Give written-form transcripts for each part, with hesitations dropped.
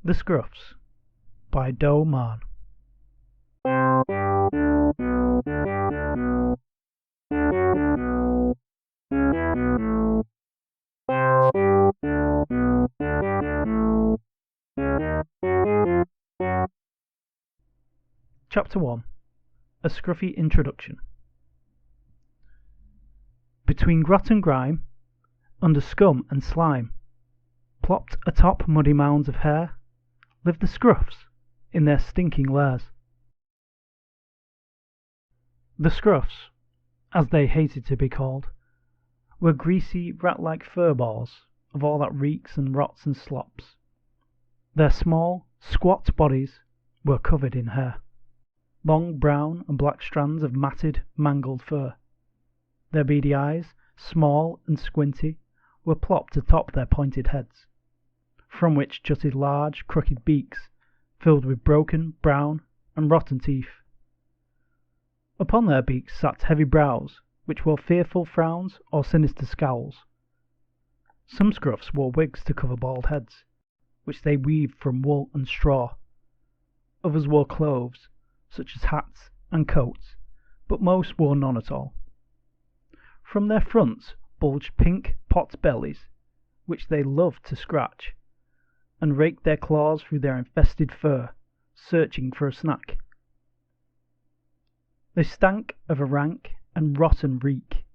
The Scruffs by Doe Marn. Chapter 1. A Scruffy Introduction. Between grot and grime, under scum and slime, plopped atop muddy mounds of hair, lived the Scruffs in their stinking lairs. The Scruffs, as they hated to be called, were greasy, rat-like furballs of all that reeks and rots and slops. Their small, squat bodies were covered in hair, long brown and black strands of matted, mangled fur. Their beady eyes, small and squinty, were plopped atop their pointed heads, from which jutted large, crooked beaks, filled with broken, brown, and rotten teeth. Upon their beaks sat heavy brows, which wore fearful frowns or sinister scowls. Some Scruffs wore wigs to cover bald heads, which they weaved from wool and straw. Others wore clothes, such as hats and coats, but most wore none at all. From their fronts bulged pink pot bellies, which they loved to scratch, and raked their claws through their infested fur, searching for a snack. They stank of a rank and rotten reek,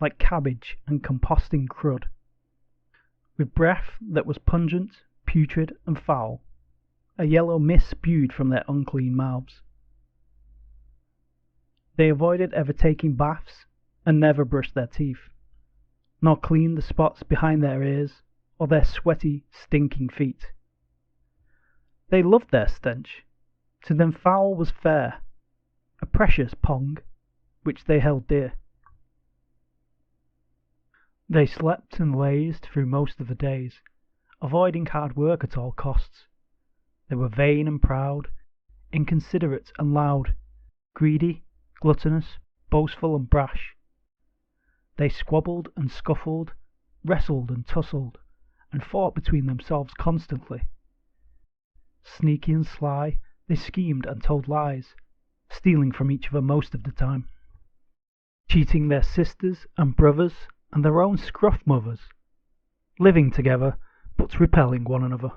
like cabbage and composting crud, with breath that was pungent, putrid, and foul. A yellow mist spewed from their unclean mouths. They avoided ever taking baths, and never brushed their teeth, nor cleaned the spots behind their ears, or their sweaty, stinking feet. They loved their stench. To them foul was fair, a precious pong, which they held dear. They slept and lazed through most of the days, avoiding hard work at all costs. They were vain and proud, inconsiderate and loud, greedy, gluttonous, boastful and brash. They squabbled and scuffled, wrestled and tussled, and fought between themselves constantly. Sneaky and sly, they schemed and told lies, stealing from each other most of the time, cheating their sisters and brothers and their own scruff mothers, living together but repelling one another.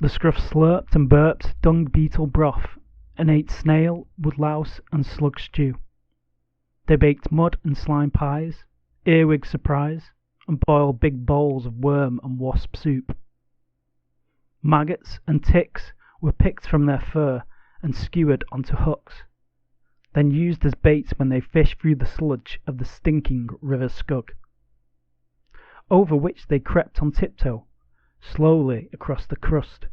The Scruffs slurped and burped dung beetle broth, and ate snail, woodlouse, and slug stew. They baked mud and slime pies, earwig surprise, and boiled big bowls of worm and wasp soup. Maggots and ticks were picked from their fur and skewered onto hooks, then used as baits when they fished through the sludge of the stinking River Skug, over which they crept on tiptoe, slowly across the crust,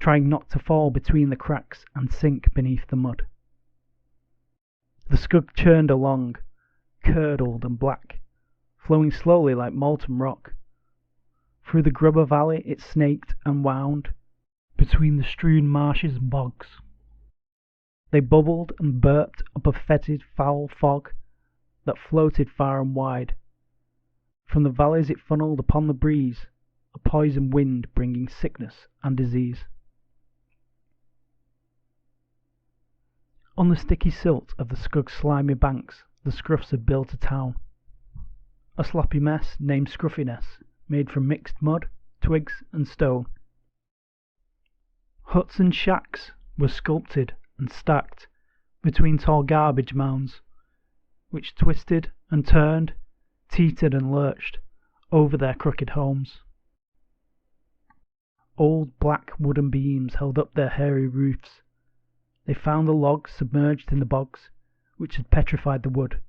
trying not to fall between the cracks and sink beneath the mud. The Skug churned along, curdled and black, flowing slowly like molten rock. Through the grubber valley it snaked and wound, between the strewn marshes and bogs. They bubbled and burped up a fetid, foul fog that floated far and wide. From the valleys it funneled upon the breeze, a poison wind bringing sickness and disease. On the sticky silt of the Skug's slimy banks, the Scruffs had built a town, a sloppy mess named Scruffyness, made from mixed mud, twigs, and stone. Huts and shacks were sculpted and stacked between tall garbage mounds, which twisted and turned, teetered and lurched over their crooked homes. Old black wooden beams held up their hairy roofs. They found the logs submerged in the bogs, which had petrified the wood.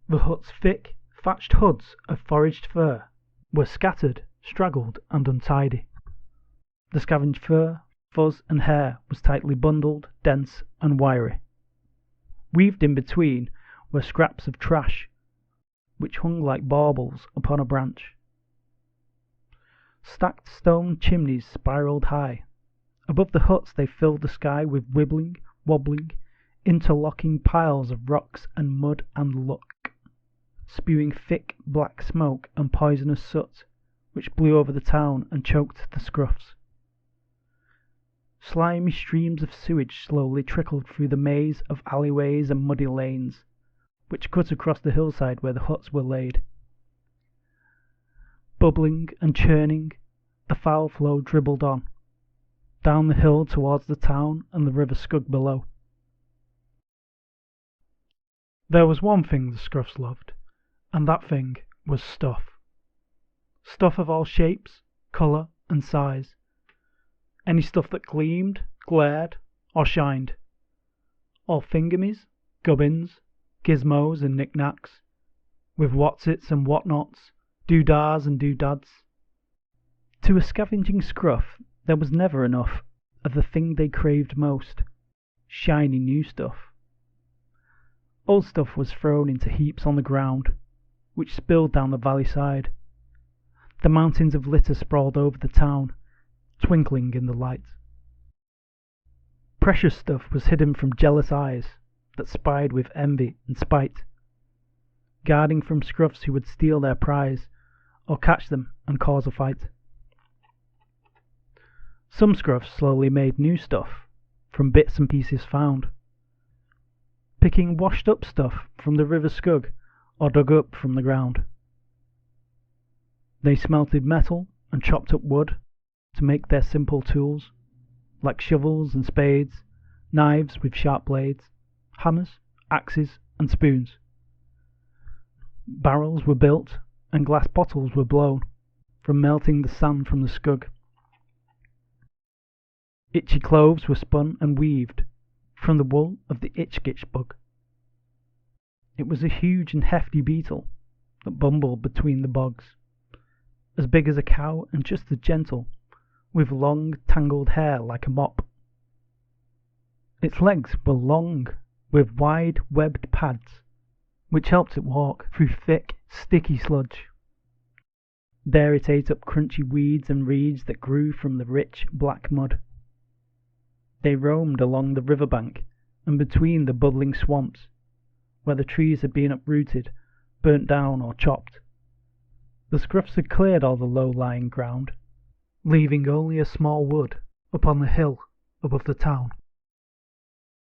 The hut's thick, thatched hoods of foraged fur were scattered, straggled, and untidy. The scavenged fur, fuzz, and hair was tightly bundled, dense, and wiry. Weaved in between were scraps of trash, which hung like baubles upon a branch. Stacked stone chimneys spiralled high. Above the huts they filled the sky with wibbling, wobbling, interlocking piles of rocks and mud and luck, spewing thick black smoke and poisonous soot, which blew over the town and choked the Scruffs. Slimy streams of sewage slowly trickled through the maze of alleyways and muddy lanes, which cut across the hillside where the huts were laid. Bubbling and churning, the foul flow dribbled on, down the hill towards the town and the River Skug below. There was one thing the Scruffs loved, and that thing was stuff. Stuff of all shapes, colour, and size. Any stuff that gleamed, glared, or shined. All thingamies, gubbins, gizmos, and knickknacks, with whatsits and whatnots, doodahs and doodads. To a scavenging Scruff, there was never enough of the thing they craved most, shiny new stuff. Old stuff was thrown into heaps on the ground, which spilled down the valley side. The mountains of litter sprawled over the town, twinkling in the light. Precious stuff was hidden from jealous eyes that spied with envy and spite, guarding from Scruffs who would steal their prize or catch them and cause a fight. Some Scruffs slowly made new stuff from bits and pieces found, picking washed up stuff from the River Skug or dug up from the ground. They smelted metal and chopped up wood to make their simple tools, like shovels and spades, knives with sharp blades, hammers, axes, and spoons. Barrels were built and glass bottles were blown from melting the sand from the Skug. Itchy clothes were spun and weaved from the wool of the itchgitch bug. It was a huge and hefty beetle that bumbled between the bogs, as big as a cow and just as gentle, with long tangled hair like a mop. Its legs were long, with wide webbed pads, which helped it walk through thick, sticky sludge. There it ate up crunchy weeds and reeds that grew from the rich black mud. They roamed along the river bank and between the bubbling swamps, where the trees had been uprooted, burnt down, or chopped. The Scruffs had cleared all the low-lying ground, leaving only a small wood upon the hill above the town.